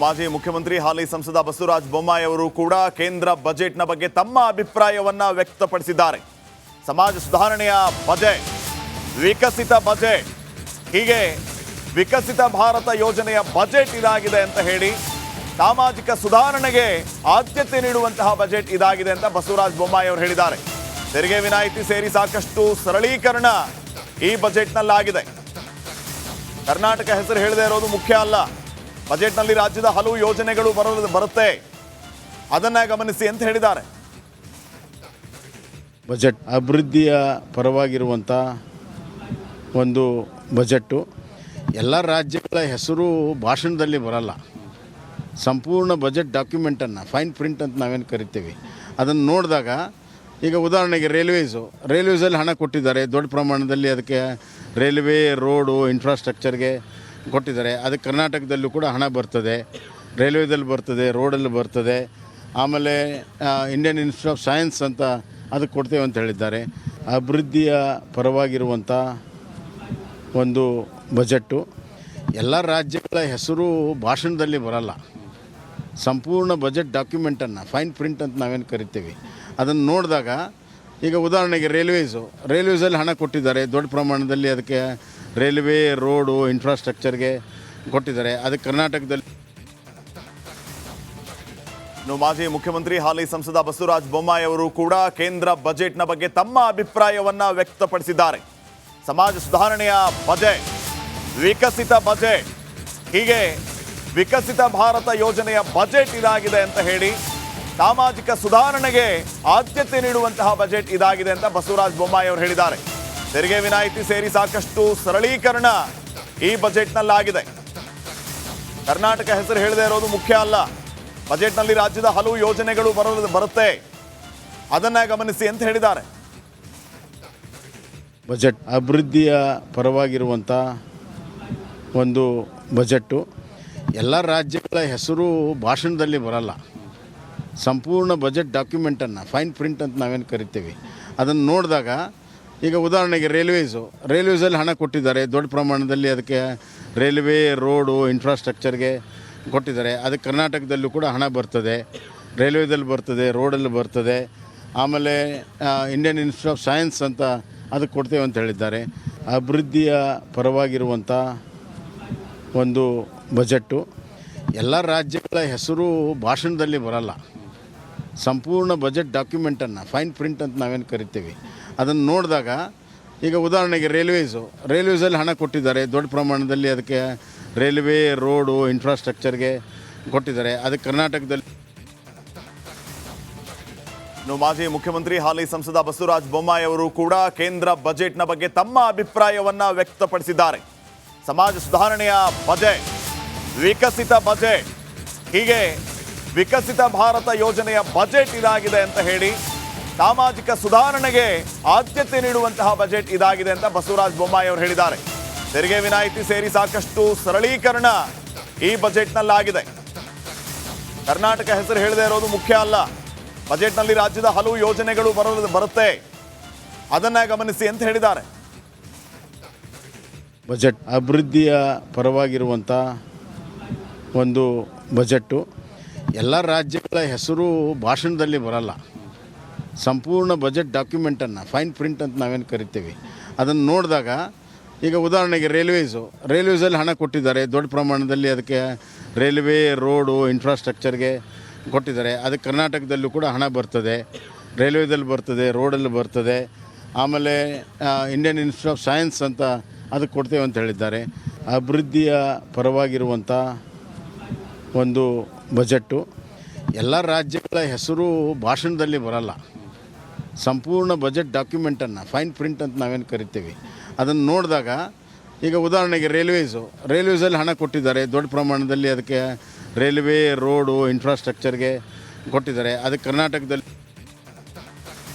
ಮಾಜಿ ಮುಖ್ಯಮಂತ್ರಿ ಹಾಲಿ ಸಂಸದ ಬಸವರಾಜ ಬೊಮ್ಮಾಯಿ ಅವರು ಕೂಡ ಕೇಂದ್ರ ಬಜೆಟ್ನ ಬಗ್ಗೆ ತಮ್ಮ ಅಭಿಪ್ರಾಯವನ್ನ ವ್ಯಕ್ತಪಡಿಸಿದ್ದಾರೆ. ಸಮಾಜ ಸುಧಾರಣೆಯ ಬಜೆಟ್, ವಿಕಸಿತ ಬಜೆಟ್, ಹೀಗೆ ವಿಕಸಿತ ಭಾರತ ಯೋಜನೆಯ ಬಜೆಟ್ ಇದಾಗಿದೆ ಅಂತ ಹೇಳಿ ಸಾಮಾಜಿಕ ಸುಧಾರಣೆಗೆ ಆದ್ಯತೆ ನೀಡುವಂತಹ ಬಜೆಟ್ ಇದಾಗಿದೆ ಅಂತ ಬಸವರಾಜ ಬೊಮ್ಮಾಯಿ ಅವರು ಹೇಳಿದ್ದಾರೆ. ತೆರಿಗೆ ವಿನಾಯಿತಿ ಸೇರಿ ಸಾಕಷ್ಟು ಸರಳೀಕರಣ ಈ ಬಜೆಟ್ನಲ್ಲಾಗಿದೆ. ಕರ್ನಾಟಕ ಹೆಸರು ಹೇಳದೇ ಇರೋದು ಮುಖ್ಯ ಅಲ್ಲ, ಬಜೆಟ್ನಲ್ಲಿ ರಾಜ್ಯದ ಹಲವು ಯೋಜನೆಗಳು ಬರುತ್ತೆ, ಅದನ್ನ ಗಮನಿಸಿ ಅಂತ ಹೇಳಿದ್ದಾರೆ. ಬಜೆಟ್ ಅಭಿವೃದ್ಧಿಯ ಪರವಾಗಿರುವಂಥ ಒಂದು ಬಜೆಟ್ಟು. ಎಲ್ಲ ರಾಜ್ಯಗಳ ಹೆಸರು ಭಾಷಣದಲ್ಲಿ ಬರಲ್ಲ. ಸಂಪೂರ್ಣ ಬಜೆಟ್ ಡಾಕ್ಯುಮೆಂಟನ್ನು, ಫೈನ್ ಪ್ರಿಂಟ್ ಅಂತ ನಾವೇನು ಕರಿತೀವಿ, ಅದನ್ನು ನೋಡಿದಾಗ ಈಗ ಉದಾಹರಣೆಗೆ ರೈಲ್ವೇಸಲ್ಲಿ ಹಣ ಕೊಟ್ಟಿದ್ದಾರೆ ದೊಡ್ಡ ಪ್ರಮಾಣದಲ್ಲಿ. ಅದಕ್ಕೆ ರೈಲ್ವೆ, ರೋಡು, ಇನ್ಫ್ರಾಸ್ಟ್ರಕ್ಚರ್ಗೆ ಕೊಟ್ಟಿದ್ದಾರೆ. ಅದಕ್ಕೆ ಕರ್ನಾಟಕದಲ್ಲೂ ಕೂಡ ಹಣ ಬರ್ತದೆ, ರೈಲ್ವೇದಲ್ಲಿ ಬರ್ತದೆ, ರೋಡಲ್ಲಿ ಬರ್ತದೆ. ಆಮೇಲೆ ಇಂಡಿಯನ್ ಇನ್ಸ್ಟಿಟ್ಯೂಟ್ ಆಫ್ ಸೈನ್ಸ್ ಅಂತ ಅದಕ್ಕೆ ಕೊಡ್ತೇವೆ ಅಂತ ಹೇಳಿದ್ದಾರೆ. ಅಭಿವೃದ್ಧಿಯ ಪರವಾಗಿರುವಂಥ ಒಂದು ಬಜೆಟ್ಟು. ಎಲ್ಲ ರಾಜ್ಯಗಳ ಹೆಸರು ಭಾಷಣದಲ್ಲಿ ಬರಲ್ಲ. ಸಂಪೂರ್ಣ ಬಜೆಟ್ ಡಾಕ್ಯುಮೆಂಟನ್ನು, ಫೈನ್ ಪ್ರಿಂಟ್ ಅಂತ ನಾವೇನು ಕರಿತೀವಿ, ಅದನ್ನು ನೋಡಿದಾಗ ಈಗ ಉದಾಹರಣೆಗೆ ರೈಲ್ವೇಸಲ್ಲಿ ಹಣ ಕೊಟ್ಟಿದ್ದಾರೆ ದೊಡ್ಡ ಪ್ರಮಾಣದಲ್ಲಿ. ಅದಕ್ಕೆ ರೈಲ್ವೆ, ರೋಡು, ಇನ್ಫ್ರಾಸ್ಟ್ರಕ್ಚರ್ಗೆ ಕೊಟ್ಟಿದ್ದಾರೆ. ಅದಕ್ಕೆ ಕರ್ನಾಟಕದಲ್ಲಿ ಮಾಜಿ ಮುಖ್ಯಮಂತ್ರಿ ಹಾಲಿ ಸಂಸದ ಬಸವರಾಜ ಬೊಮ್ಮಾಯಿ ಅವರು ಕೂಡ ಕೇಂದ್ರ ಬಜೆಟ್ನ ಬಗ್ಗೆ ತಮ್ಮ ಅಭಿಪ್ರಾಯವನ್ನ ವ್ಯಕ್ತಪಡಿಸಿದ್ದಾರೆ. ಸಮಾಜ ಸುಧಾರಣೆಯ ಬಜೆಟ್, ವಿಕಸಿತ ಬಜೆಟ್, ಹೀಗೆ ವಿಕಸಿತ ಭಾರತ ಯೋಜನೆಯ ಬಜೆಟ್ ಇದಾಗಿದೆ ಅಂತ ಹೇಳಿ ಸಾಮಾಜಿಕ ಸುಧಾರಣೆಗೆ ಆದ್ಯತೆ ನೀಡುವಂತಹ ಬಜೆಟ್ ಇದಾಗಿದೆ ಅಂತ ಬಸವರಾಜ ಬೊಮ್ಮಾಯಿ ಅವರು ಹೇಳಿದ್ದಾರೆ. ತೆರಿಗೆ ವಿನಾಯಿತಿ ಸೇರಿ ಸಾಕಷ್ಟು ಸರಳೀಕರಣ ಈ ಬಜೆಟ್ನಲ್ಲಾಗಿದೆ. ಕರ್ನಾಟಕ ಹೆಸರು ಹೇಳದೇ ಇರೋದು ಮುಖ್ಯ ಅಲ್ಲ, ಬಜೆಟ್ನಲ್ಲಿ ರಾಜ್ಯದ ಹಲವು ಯೋಜನೆಗಳು ಬರುತ್ತೆ, ಅದನ್ನ ಗಮನಿಸಿ ಅಂತ ಹೇಳಿದ್ದಾರೆ. ಬಜೆಟ್ ಅಭಿವೃದ್ಧಿಯ ಪರವಾಗಿರುವಂಥ ಒಂದು ಬಜೆಟ್ಟು. ಎಲ್ಲ ರಾಜ್ಯಗಳ ಹೆಸರು ಭಾಷಣದಲ್ಲಿ ಬರಲ್ಲ. ಸಂಪೂರ್ಣ ಬಜೆಟ್ ಡಾಕ್ಯುಮೆಂಟನ್ನು, ಫೈನ್ ಪ್ರಿಂಟ್ ಅಂತ ನಾವೇನು ಕರಿತೀವಿ, ಅದನ್ನು ನೋಡಿದಾಗ ಈಗ ಉದಾಹರಣೆಗೆ ರೈಲ್ವೇಸಲ್ಲಿ ಹಣ ಕೊಟ್ಟಿದ್ದಾರೆ ದೊಡ್ಡ ಪ್ರಮಾಣದಲ್ಲಿ. ಅದಕ್ಕೆ ರೈಲ್ವೆ, ರೋಡು, ಇನ್ಫ್ರಾಸ್ಟ್ರಕ್ಚರ್ಗೆ ಕೊಟ್ಟಿದ್ದಾರೆ. ಅದಕ್ಕೆ ಕರ್ನಾಟಕದಲ್ಲೂ ಕೂಡ ಹಣ ಬರ್ತದೆ, ರೈಲ್ವೇದಲ್ಲಿ ಬರ್ತದೆ, ರೋಡಲ್ಲಿ ಬರ್ತದೆ. ಆಮೇಲೆ ಇಂಡಿಯನ್ ಇನ್ಸ್ಟಿಟ್ಯೂಟ್ ಆಫ್ ಸೈನ್ಸ್ ಅಂತ ಅದಕ್ಕೆ ಕೊಡ್ತೇವೆ ಅಂತ ಹೇಳಿದ್ದಾರೆ. ಅಭಿವೃದ್ಧಿಯ ಪರವಾಗಿರುವಂಥ ಒಂದು ಬಜೆಟ್ಟು. ಎಲ್ಲ ರಾಜ್ಯಗಳ ಹೆಸರು ಭಾಷಣದಲ್ಲಿ ಬರಲ್ಲ. ಸಂಪೂರ್ಣ ಬಜೆಟ್ ಡಾಕ್ಯುಮೆಂಟನ್ನು, ಫೈನ್ ಪ್ರಿಂಟ್ ಅಂತ ನಾವೇನು ಕರಿತೀವಿ, ಅದನ್ನು ನೋಡಿದಾಗ ಈಗ ಉದಾಹರಣೆಗೆ ರೈಲ್ವೇಸಲ್ಲಿ ಹಣ ಕೊಟ್ಟಿದ್ದಾರೆ ದೊಡ್ಡ ಪ್ರಮಾಣದಲ್ಲಿ. ಅದಕ್ಕೆ ರೈಲ್ವೆ, ರೋಡು, ಇನ್ಫ್ರಾಸ್ಟ್ರಕ್ಚರ್ಗೆ ಕೊಟ್ಟಿದ್ದಾರೆ. ಅದಕ್ಕೆ ಕರ್ನಾಟಕದಲ್ಲಿ ಮಾಜಿ ಮುಖ್ಯಮಂತ್ರಿ ಹಾಲಿ ಸಂಸದ ಬಸವರಾಜ ಬೊಮ್ಮಾಯಿ ಅವರು ಕೂಡ ಕೇಂದ್ರ ಬಜೆಟ್ನ ಬಗ್ಗೆ ತಮ್ಮ ಅಭಿಪ್ರಾಯವನ್ನ ವ್ಯಕ್ತಪಡಿಸಿದ್ದಾರೆ. ಸಮಾಜ ಸುಧಾರಣೆಯ ಬಜೆಟ್, ವಿಕಸಿತ ಬಜೆಟ್, ಹೀಗೆ ವಿಕಸಿತ ಭಾರತ ಯೋಜನೆಯ ಬಜೆಟ್ ಇದಾಗಿದೆ ಅಂತ ಹೇಳಿ ಸಾಮಾಜಿಕ ಸುಧಾರಣೆಗೆ ಆದ್ಯತೆ ನೀಡುವಂತಹ ಬಜೆಟ್ ಇದಾಗಿದೆ ಅಂತ ಬಸವರಾಜ ಬೊಮ್ಮಾಯಿ ಅವರು ಹೇಳಿದ್ದಾರೆ. ತೆರಿಗೆ ವಿನಾಯಿತಿ ಸೇರಿ ಸಾಕಷ್ಟು ಸರಳೀಕರಣ ಈ ಬಜೆಟ್ನಲ್ಲಾಗಿದೆ. ಕರ್ನಾಟಕ ಹೆಸರು ಹೇಳದೇ ಇರೋದು ಮುಖ್ಯ ಅಲ್ಲ, ಬಜೆಟ್ನಲ್ಲಿ ರಾಜ್ಯದ ಹಲವು ಯೋಜನೆಗಳು ಬರುತ್ತೆ, ಅದನ್ನ ಗಮನಿಸಿ ಅಂತ ಹೇಳಿದ್ದಾರೆ. ಬಜೆಟ್ ಅಭಿವೃದ್ಧಿಯ ಪರವಾಗಿರುವಂಥ ಒಂದು ಬಜೆಟ್ಟು. ಎಲ್ಲ ರಾಜ್ಯಗಳ ಹೆಸರು ಭಾಷಣದಲ್ಲಿ ಬರಲ್ಲ. ಸಂಪೂರ್ಣ ಬಜೆಟ್ ಡಾಕ್ಯುಮೆಂಟನ್ನು, ಫೈನ್ ಪ್ರಿಂಟ್ ಅಂತ ನಾವೇನು ಕರಿತೀವಿ, ಅದನ್ನು ನೋಡಿದಾಗ ಈಗ ಉದಾಹರಣೆಗೆ ರೈಲ್ವೇಸಲ್ಲಿ ಹಣ ಕೊಟ್ಟಿದ್ದಾರೆ ದೊಡ್ಡ ಪ್ರಮಾಣದಲ್ಲಿ. ಅದಕ್ಕೆ ರೈಲ್ವೆ, ರೋಡು, ಇನ್ಫ್ರಾಸ್ಟ್ರಕ್ಚರ್ಗೆ ಕೊಟ್ಟಿದ್ದಾರೆ. ಅದಕ್ಕೆ ಕರ್ನಾಟಕದಲ್ಲೂ ಕೂಡ ಹಣ ಬರ್ತದೆ, ರೈಲ್ವೇದಲ್ಲಿ ಬರ್ತದೆ, ರೋಡಲ್ಲಿ ಬರ್ತದೆ. ಆಮೇಲೆ ಇಂಡಿಯನ್ ಇನ್ಸ್ಟಿಟ್ಯೂಟ್ ಆಫ್ ಸೈನ್ಸ್ ಅಂತ ಅದಕ್ಕೆ ಕೊಡ್ತೇವೆ ಅಂತ ಹೇಳಿದ್ದಾರೆ. ಅಭಿವೃದ್ಧಿಯ ಪರವಾಗಿರುವಂಥ ಒಂದು ಬಜೆಟ್ಟು. ಎಲ್ಲ ರಾಜ್ಯಗಳ ಹೆಸರು ಭಾಷಣದಲ್ಲಿ ಬರಲ್ಲ. ಸಂಪೂರ್ಣ ಬಜೆಟ್ ಡಾಕ್ಯುಮೆಂಟನ್ನು, ಫೈನ್ ಪ್ರಿಂಟ್ ಅಂತ ನಾವೇನು ಕರಿತೀವಿ, ಅದನ್ನು ನೋಡಿದಾಗ ಈಗ ಉದಾಹರಣೆಗೆ ರೈಲ್ವೇಸಲ್ಲಿ ಹಣ ಕೊಟ್ಟಿದ್ದಾರೆ ದೊಡ್ಡ ಪ್ರಮಾಣದಲ್ಲಿ. ಅದಕ್ಕೆ ರೈಲ್ವೆ, ರೋಡು, ಇನ್ಫ್ರಾಸ್ಟ್ರಕ್ಚರ್ಗೆ ಕೊಟ್ಟಿದ್ದಾರೆ. ಅದಕ್ಕೆ ಕರ್ನಾಟಕದಲ್ಲಿ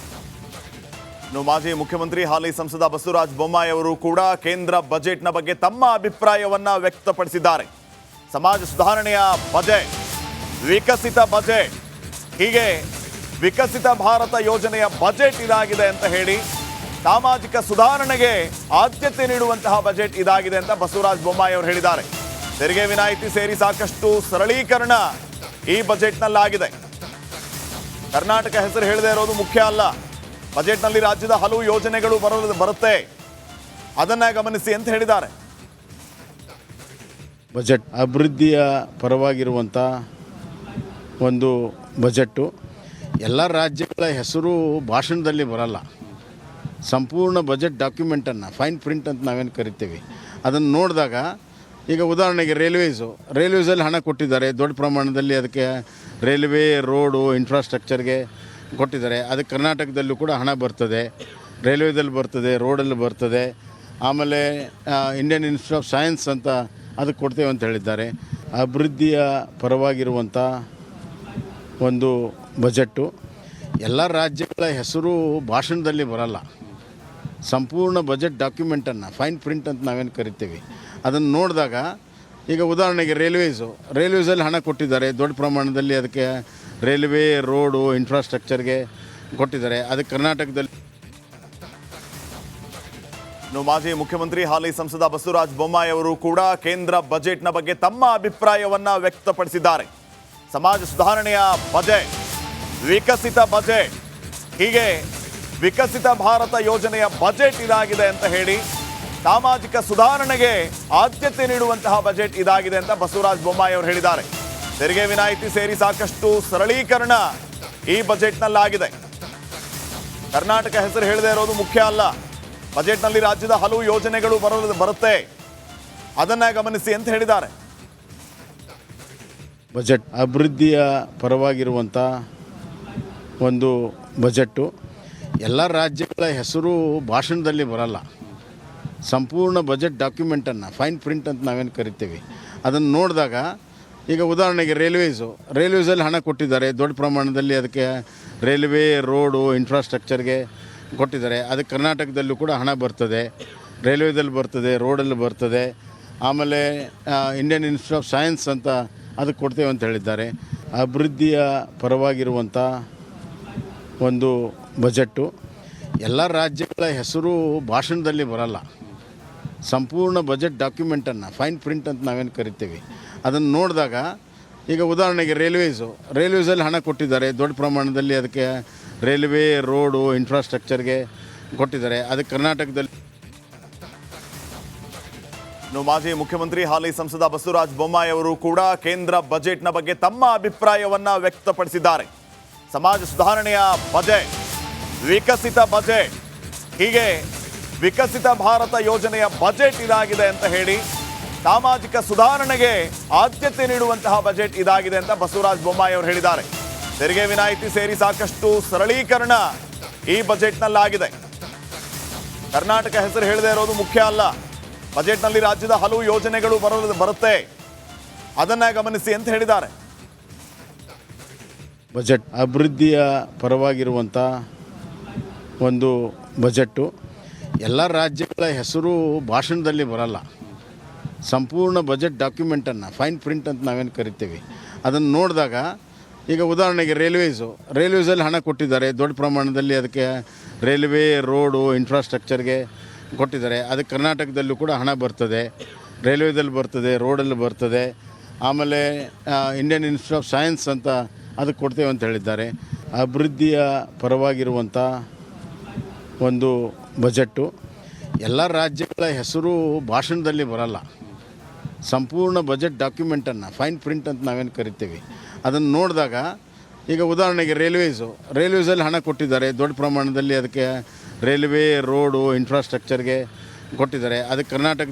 ಮಾಜಿ ಮುಖ್ಯಮಂತ್ರಿ ಹಾಲಿ ಸಂಸದ ಬಸವರಾಜ ಬೊಮ್ಮಾಯಿ ಅವರು ಕೂಡ ಕೇಂದ್ರ ಬಜೆಟ್ನ ಬಗ್ಗೆ ತಮ್ಮ ಅಭಿಪ್ರಾಯವನ್ನ ವ್ಯಕ್ತಪಡಿಸಿದ್ದಾರೆ. ಸಮಾಜ ಸುಧಾರಣೆಯ ಬಜೆಟ್, ವಿಕಸಿತ ಬಜೆಟ್, ಹೀಗೆ ವಿಕಸಿತ ಭಾರತ ಯೋಜನೆಯ ಬಜೆಟ್ ಇದಾಗಿದೆ ಅಂತ ಹೇಳಿ ಸಾಮಾಜಿಕ ಸುಧಾರಣೆಗೆ ಆದ್ಯತೆ ನೀಡುವಂತಹ ಬಜೆಟ್ ಇದಾಗಿದೆ ಅಂತ ಬಸವರಾಜ ಬೊಮ್ಮಾಯಿ ಅವರು ಹೇಳಿದ್ದಾರೆ. ತೆರಿಗೆ ವಿನಾಯಿತಿ ಸೇರಿ ಸಾಕಷ್ಟು ಸರಳೀಕರಣ ಈ ಬಜೆಟ್ನಲ್ಲಾಗಿದೆ. ಕರ್ನಾಟಕ ಹೆಸರು ಹೇಳದೇ ಇರೋದು ಮುಖ್ಯ ಅಲ್ಲ. ಬಜೆಟ್ನಲ್ಲಿ ರಾಜ್ಯದ ಹಲವು ಯೋಜನೆಗಳು ಬರುತ್ತೆ, ಅದನ್ನ ಗಮನಿಸಿ ಅಂತ ಹೇಳಿದ್ದಾರೆ. ಬಜೆಟ್ ಅಭಿವೃದ್ಧಿಯ ಪರವಾಗಿರುವಂಥ ಒಂದು ಬಜೆಟ್ಟು. ಎಲ್ಲ ರಾಜ್ಯಗಳ ಹೆಸರು ಭಾಷಣದಲ್ಲಿ ಬರಲ್ಲ. ಸಂಪೂರ್ಣ ಬಜೆಟ್ ಡಾಕ್ಯುಮೆಂಟನ್ನು ಫೈನ್ ಪ್ರಿಂಟ್ ಅಂತ ನಾವೇನು ಕರಿತೀವಿ ಅದನ್ನು ನೋಡಿದಾಗ, ಈಗ ಉದಾಹರಣೆಗೆ ರೈಲ್ವೇಸಲ್ಲಿ ಹಣ ಕೊಟ್ಟಿದ್ದಾರೆ ದೊಡ್ಡ ಪ್ರಮಾಣದಲ್ಲಿ. ಅದಕ್ಕೆ ರೈಲ್ವೆ, ರೋಡು, ಇನ್ಫ್ರಾಸ್ಟ್ರಕ್ಚರ್ಗೆ ಕೊಟ್ಟಿದ್ದಾರೆ. ಅದಕ್ಕೆ ಕರ್ನಾಟಕದಲ್ಲೂ ಕೂಡ ಹಣ ಬರ್ತದೆ, ರೈಲ್ವೇದಲ್ಲಿ ಬರ್ತದೆ, ರೋಡಲ್ಲಿ ಬರ್ತದೆ. ಆಮೇಲೆ ಇಂಡಿಯನ್ ಇನ್ಸ್ಟಿಟ್ಯೂಟ್ ಆಫ್ ಸೈನ್ಸ್ ಅಂತ ಅದಕ್ಕೆ ಕೊಡ್ತೇವೆ ಅಂತ ಹೇಳಿದ್ದಾರೆ. ಅಭಿವೃದ್ಧಿಯ ಪರವಾಗಿರುವಂಥ ಒಂದು ಬಜೆಟ್ಟು. ಎಲ್ಲ ರಾಜ್ಯಗಳ ಹೆಸರು ಭಾಷಣದಲ್ಲಿ ಬರಲ್ಲ. ಸಂಪೂರ್ಣ ಬಜೆಟ್ ಡಾಕ್ಯುಮೆಂಟನ್ನು ಫೈನ್ ಪ್ರಿಂಟ್ ಅಂತ ನಾವೇನು ಕರಿತೀವಿ ಅದನ್ನು ನೋಡಿದಾಗ, ಈಗ ಉದಾಹರಣೆಗೆ ರೈಲ್ವೇಸಲ್ಲಿ ಹಣ ಕೊಟ್ಟಿದ್ದಾರೆ ದೊಡ್ಡ ಪ್ರಮಾಣದಲ್ಲಿ. ಅದಕ್ಕೆ ರೈಲ್ವೆ, ರೋಡು, ಇನ್ಫ್ರಾಸ್ಟ್ರಕ್ಚರ್ಗೆ ಕೊಟ್ಟಿದ್ದಾರೆ. ಅದಕ್ಕೆ ಕರ್ನಾಟಕದಲ್ಲಿ ಮಾಜಿ ಮುಖ್ಯಮಂತ್ರಿ ಹಾಲಿ ಸಂಸದ ಬಸವರಾಜ ಬೊಮ್ಮಾಯಿ ಅವರು ಕೂಡ ಕೇಂದ್ರ ಬಜೆಟ್ನ ಬಗ್ಗೆ ತಮ್ಮ ಅಭಿಪ್ರಾಯವನ್ನ ವ್ಯಕ್ತಪಡಿಸಿದ್ದಾರೆ. ಸಮಾಜ ಸುಧಾರಣೆಯ ಬಜೆಟ್, ವಿಕಸಿತ ಬಜೆಟ್, ಹೀಗೆ ವಿಕಸಿತ ಭಾರತ ಯೋಜನೆಯ ಬಜೆಟ್ ಇದಾಗಿದೆ ಅಂತ ಹೇಳಿ ಸಾಮಾಜಿಕ ಸುಧಾರಣೆಗೆ ಆದ್ಯತೆ ನೀಡುವಂತಹ ಬಜೆಟ್ ಇದಾಗಿದೆ ಅಂತ ಬಸವರಾಜ ಬೊಮ್ಮಾಯಿ ಅವರು ಹೇಳಿದ್ದಾರೆ. ತೆರಿಗೆ ವಿನಾಯಿತಿ ಸೇರಿ ಸಾಕಷ್ಟು ಸರಳೀಕರಣ ಈ ಬಜೆಟ್ನಲ್ಲಾಗಿದೆ. ಕರ್ನಾಟಕ ಹೆಸರು ಹೇಳದೇ ಇರೋದು ಮುಖ್ಯ ಅಲ್ಲ. ಬಜೆಟ್ನಲ್ಲಿ ರಾಜ್ಯದ ಹಲವು ಯೋಜನೆಗಳು ಬರುತ್ತೆ, ಅದನ್ನ ಗಮನಿಸಿ ಅಂತ ಹೇಳಿದ್ದಾರೆ. ಬಜೆಟ್ ಅಭಿವೃದ್ಧಿಯ ಪರವಾಗಿರುವಂಥ ಒಂದು ಬಜೆಟ್ಟು. ಎಲ್ಲ ರಾಜ್ಯಗಳ ಹೆಸರು ಭಾಷಣದಲ್ಲಿ ಬರಲ್ಲ. ಸಂಪೂರ್ಣ ಬಜೆಟ್ ಡಾಕ್ಯುಮೆಂಟನ್ನು ಫೈನ್ ಪ್ರಿಂಟ್ ಅಂತ ನಾವೇನು ಕರಿತೀವಿ ಅದನ್ನು ನೋಡಿದಾಗ, ಈಗ ಉದಾಹರಣೆಗೆ ರೈಲ್ವೇಸಲ್ಲಿ ಹಣ ಕೊಟ್ಟಿದ್ದಾರೆ ದೊಡ್ಡ ಪ್ರಮಾಣದಲ್ಲಿ. ಅದಕ್ಕೆ ರೈಲ್ವೆ, ರೋಡು, ಇನ್ಫ್ರಾಸ್ಟ್ರಕ್ಚರ್ಗೆ ಕೊಟ್ಟಿದ್ದಾರೆ. ಅದಕ್ಕೆ ಕರ್ನಾಟಕದಲ್ಲೂ ಕೂಡ ಹಣ ಬರ್ತದೆ, ರೈಲ್ವೇದಲ್ಲಿ ಬರ್ತದೆ, ರೋಡಲ್ಲಿ ಬರ್ತದೆ. ಆಮೇಲೆ ಇಂಡಿಯನ್ ಇನ್ಸ್ಟಿಟ್ಯೂಟ್ ಆಫ್ ಸೈನ್ಸ್ ಅಂತ ಅದಕ್ಕೆ ಕೊಡ್ತೇವೆ ಅಂತ ಹೇಳಿದ್ದಾರೆ. ಅಭಿವೃದ್ಧಿಯ ಪರವಾಗಿರುವಂಥ ಒಂದು ಬಜೆಟ್ಟು. ಎಲ್ಲ ರಾಜ್ಯಗಳ ಹೆಸರು ಭಾಷಣದಲ್ಲಿ ಬರಲ್ಲ. ಸಂಪೂರ್ಣ ಬಜೆಟ್ ಡಾಕ್ಯುಮೆಂಟನ್ನು ಫೈನ್ ಪ್ರಿಂಟ್ ಅಂತ ನಾವೇನು ಕರಿತೀವಿ ಅದನ್ನು ನೋಡಿದಾಗ, ಈಗ ಉದಾಹರಣೆಗೆ ರೈಲ್ವೇಸಲ್ಲಿ ಹಣ ಕೊಟ್ಟಿದ್ದಾರೆ ದೊಡ್ಡ ಪ್ರಮಾಣದಲ್ಲಿ. ಅದಕ್ಕೆ ರೈಲ್ವೆ, ರೋಡು, ಇನ್ಫ್ರಾಸ್ಟ್ರಕ್ಚರ್ಗೆ ಕೊಟ್ಟಿದ್ದಾರೆ. ಅದಕ್ಕೆ ಕರ್ನಾಟಕದಲ್ಲಿ ಮಾಜಿ ಮುಖ್ಯಮಂತ್ರಿ ಹಾಲಿ ಸಂಸದ ಬಸವರಾಜ ಬೊಮ್ಮಾಯಿ ಅವರು ಕೂಡ ಕೇಂದ್ರ ಬಜೆಟ್ನ ಬಗ್ಗೆ ತಮ್ಮ ಅಭಿಪ್ರಾಯವನ್ನ ವ್ಯಕ್ತಪಡಿಸಿದ್ದಾರೆ. ಸಮಾಜ ಸುಧಾರಣೆಯ ಬಜೆಟ್, ವಿಕಸಿತ ಬಜೆಟ್, ಹೀಗೆ ವಿಕಸಿತ ಭಾರತ ಯೋಜನೆಯ ಬಜೆಟ್ ಇದಾಗಿದೆ ಅಂತ ಹೇಳಿ ಸಾಮಾಜಿಕ ಸುಧಾರಣೆಗೆ ಆದ್ಯತೆ ನೀಡುವಂತಹ ಬಜೆಟ್ ಇದಾಗಿದೆ ಅಂತ ಬಸವರಾಜ ಬೊಮ್ಮಾಯಿ ಅವರು ಹೇಳಿದ್ದಾರೆ. ತೆರಿಗೆ ವಿನಾಯಿತಿ ಸೇರಿ ಸಾಕಷ್ಟು ಸರಳೀಕರಣ ಈ ಬಜೆಟ್ನಲ್ಲಾಗಿದೆ. ಕರ್ನಾಟಕ ಹೆಸರು ಹೇಳದೇ ಇರೋದು ಮುಖ್ಯ ಅಲ್ಲ. ಬಜೆಟ್ನಲ್ಲಿ ರಾಜ್ಯದ ಹಲವು ಯೋಜನೆಗಳು ಬರುತ್ತೆ, ಅದನ್ನ ಗಮನಿಸಿ ಅಂತ ಹೇಳಿದ್ದಾರೆ. ಬಜೆಟ್ ಅಭಿವೃದ್ಧಿಯ ಪರವಾಗಿರುವಂಥ ಒಂದು ಬಜೆಟ್ಟು. ಎಲ್ಲ ರಾಜ್ಯಗಳ ಹೆಸರು ಭಾಷಣದಲ್ಲಿ ಬರಲ್ಲ. ಸಂಪೂರ್ಣ ಬಜೆಟ್ ಡಾಕ್ಯುಮೆಂಟನ್ನು ಫೈನ್ ಪ್ರಿಂಟ್ ಅಂತ ನಾವೇನು ಕರಿತೀವಿ ಅದನ್ನು ನೋಡಿದಾಗ, ಈಗ ಉದಾಹರಣೆಗೆ ರೈಲ್ವೇಸಲ್ಲಿ ಹಣ ಕೊಟ್ಟಿದ್ದಾರೆ ದೊಡ್ಡ ಪ್ರಮಾಣದಲ್ಲಿ. ಅದಕ್ಕೆ ರೈಲ್ವೆ, ರೋಡು, ಇನ್ಫ್ರಾಸ್ಟ್ರಕ್ಚರ್ಗೆ ಕೊಟ್ಟಿದ್ದಾರೆ. ಅದಕ್ಕೆ ಕರ್ನಾಟಕದಲ್ಲೂ ಕೂಡ ಹಣ ಬರ್ತದೆ, ರೈಲ್ವೇದಲ್ಲಿ ಬರ್ತದೆ, ರೋಡಲ್ಲಿ ಬರ್ತದೆ. ಆಮೇಲೆ ಇಂಡಿಯನ್ ಇನ್ಸ್ಟಿಟ್ಯೂಟ್ ಆಫ್ ಸೈನ್ಸ್ ಅಂತ ಅದಕ್ಕೆ ಕೊಡ್ತೇವೆ ಅಂತ ಹೇಳಿದ್ದಾರೆ. ಅಭಿವೃದ್ಧಿಯ ಪರವಾಗಿರುವಂಥ ಒಂದು ಬಜೆಟ್ಟು. ಎಲ್ಲ ರಾಜ್ಯಗಳ ಹೆಸರು ಭಾಷಣದಲ್ಲಿ ಬರಲ್ಲ. ಸಂಪೂರ್ಣ ಬಜೆಟ್ ಡಾಕ್ಯುಮೆಂಟನ್ನು ಫೈನ್ ಪ್ರಿಂಟ್ ಅಂತ ನಾವೇನು ಕರಿತೀವಿ ಅದನ್ನು ನೋಡಿದಾಗ, ಈಗ ಉದಾಹರಣೆಗೆ ರೈಲ್ವೇಸಲ್ಲಿ ಹಣ ಕೊಟ್ಟಿದ್ದಾರೆ ದೊಡ್ಡ ಪ್ರಮಾಣದಲ್ಲಿ. ಅದಕ್ಕೆ ರೈಲ್ವೆ, ರೋಡು, ಇನ್ಫ್ರಾಸ್ಟ್ರಕ್ಚರ್ಗೆ ಕೊಟ್ಟಿದ್ದಾರೆ. ಅದಕ್ಕೆ ಕರ್ನಾಟಕದಲ್ಲಿ